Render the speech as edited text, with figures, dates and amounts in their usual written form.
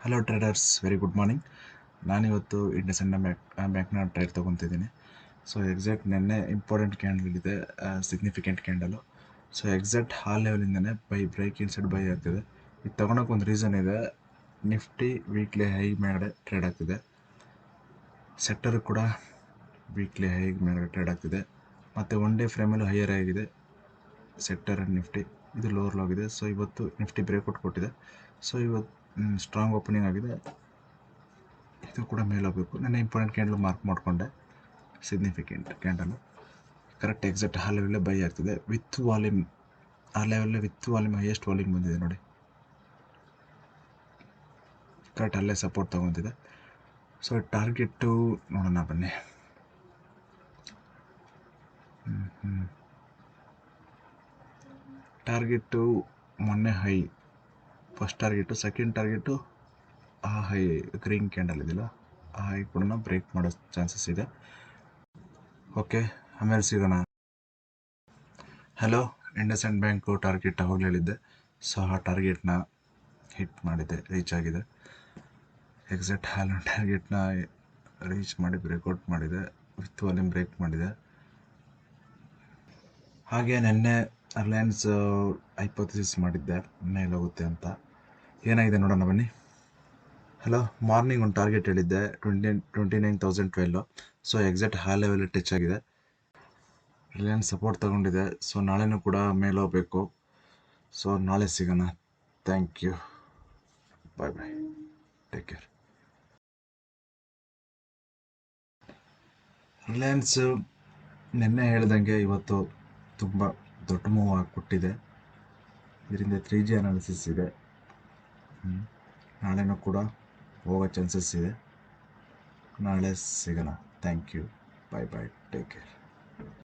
Hello traders, very good morning. ನಾನಿವತ್ತು ಇಂಡಸ್ಇಂಡ್ ಬ್ಯಾಂಕ್ನ trade ತೊಗೊತಿದ್ದೀನಿ. So exact ನೆನ್ನೆ ಇಂಪಾರ್ಟೆಂಟ್ ಕ್ಯಾಂಡಲ್ ಇದೆ, ಸಿಗ್ನಿಫಿಕೆಂಟ್ ಕ್ಯಾಂಡಲು. ಸೊ ಎಕ್ಸಾಕ್ಟ್ ಆ ಲೆವೆಲಿಂದನೇ ಬ್ರೇಕ್ ಇನ್ಸೈಡ್ ಬೈ ಆಗ್ತಿದೆ. ಇದು ತೊಗೊಳಕ್ಕೆ ಒಂದು ರೀಸನ್ ಇದೆ. ನಿಫ್ಟಿ ವೀಕ್ಲಿ ಹೈ ಮೇಲ್ಗಡೆ ಟ್ರೇಡ್ ಆಗ್ತಿದೆ, ಸೆಕ್ಟರ್ ಕೂಡ ವೀಕ್ಲಿ ಹೈ ಮೇಲ್ಗಡೆ ಟ್ರೇಡ್ ಆಗ್ತಿದೆ, ಮತ್ತು ಒನ್ ಡೇ ಫ್ರೇಮಲ್ಲೂ ಹೈಯರ್ ಆಗಿದೆ ಸೆಕ್ಟರ್ ಆ್ಯಂಡ್ ನಿಫ್ಟಿ. ಇದು ಲೋವರ್ ಲೋ ಆಗಿದೆ. ಸೊ ಇವತ್ತು ನಿಫ್ಟಿ ಬ್ರೇಕ್ಔಟ್ ಕೊಟ್ಟಿದೆ. ಸೊ ಇವತ್ತು ಸ್ಟ್ರಾಂಗ್ ಓಪನಿಂಗ್ ಆಗಿದೆ. ಇದು ಕೂಡ ಮೇಲೆ ಹೋಗಬೇಕು. ನನ್ನ ಇಂಪಾರ್ಟೆಂಟ್ ಕ್ಯಾಂಡಲ್ ಮಾರ್ಕ್ ಮಾಡಿಕೊಂಡೆ, ಸಿಗ್ನಿಫಿಕೆಂಟ್ ಕ್ಯಾಂಡಲು. ಕರೆಕ್ಟ್ ಎಕ್ಸಾಕ್ಟ್ ಆ ಲೆವೆಲ್ಲೇ ಬೈ ಆಗ್ತಿದೆ ವಿತ್ ವಾಲ್ಯೂಮ್. ಆ ಲೆವೆಲ್ಲೇ ವಿತ್ ವಾಲ್ಯೂಮ್ ಹೈಯೆಸ್ಟ್ ವಾಲ್ಯೂಮ್ ಬಂದಿದೆ ನೋಡಿ. ಕರೆಕ್ಟ್ ಅಲ್ಲೇ ಸಪೋರ್ಟ್ ತೊಗೊತಿದೆ. ಸೊ ಟಾರ್ಗೆಟು ನೋಡೋಣ ಬನ್ನಿ. ಟಾರ್ಗೆಟು ಮೊನ್ನೆ high, first target. Second target ಆ ಹೈ ಗ್ರೀನ್ ಕ್ಯಾಂಡಲ್ ಇದೆಯಲ್ಲ, ಆ ಹೈ ಕೂಡ ಬ್ರೇಕ್ ಮಾಡೋ ಚಾನ್ಸಸ್ ಇದೆ. ಓಕೆ, ಆಮೇಲೆ ಸಿಗೋಣ. ಹಲೋ, ಇಂಡಸ್ಇಂಡ್ ಬ್ಯಾಂಕು ಟಾರ್ಗೆಟ್ ಅವಾಗಲೇ ಹೇಳಿದ್ದೆ. ಸೊ ಆ ಟಾರ್ಗೆಟ್ನ ಹಿಟ್ ಮಾಡಿದೆ, ರೀಚ್ ಆಗಿದೆ. ಎಕ್ಸಾಕ್ಟ್ ಹಾಲ್ ಟಾರ್ಗೆಟ್ನ ರೀಚ್ ಮಾಡಿ ಬ್ರೇಕ್ಔಟ್ ಮಾಡಿದೆ, ವಿತ್ ವಾಲ್ಯೂಮ್ ಬ್ರೇಕ್ ಮಾಡಿದೆ. ಹಾಗೆ ನೆನ್ನೆ ರಿಲಯನ್ಸ್ ಹೈಪೋಥಿಸಿಸ್ ಮಾಡಿದ್ದೆ ಮೇಲೆ ಹೋಗುತ್ತೆ ಅಂತ. ಏನಾಗಿದೆ ನೋಡೋಣ ಬನ್ನಿ. ಹಲೋ, ಮಾರ್ನಿಂಗ್ ಒಂದು ಟಾರ್ಗೆಟ್ ಹೇಳಿದ್ದೆ 29,012. So exact high level touch ಆಗಿದೆ. ರಿಲಯನ್ಸ್ ಸಪೋರ್ಟ್ ತೊಗೊಂಡಿದೆ. ಸೊ ನಾಳೆನೂ ಕೂಡ ಮೇಲೆ ಹೋಗಬೇಕು. ಸೊ ನಾಳೆ ಸಿಗೋಣ. Thank you, bye bye, take care. Reliance ನಿನ್ನೆ ಹೇಳ್ದಂಗೆ ಇವತ್ತು ತುಂಬ ದೊಡ್ಡ ಮೂವ್ ಆಗಿಬಿಟ್ಟಿದೆ. ಇದರಿಂದ 3G ಅನಾಲಿಸಿಸ್ ಇದೆ. ನಾಳೆನೂ ಕೂಡ ಹೋಗೋ ಚಾನ್ಸಸ್ ಇದೆ. ನಾಳೆ ಸಿಗೋಣ. Thank you, bye bye, take care.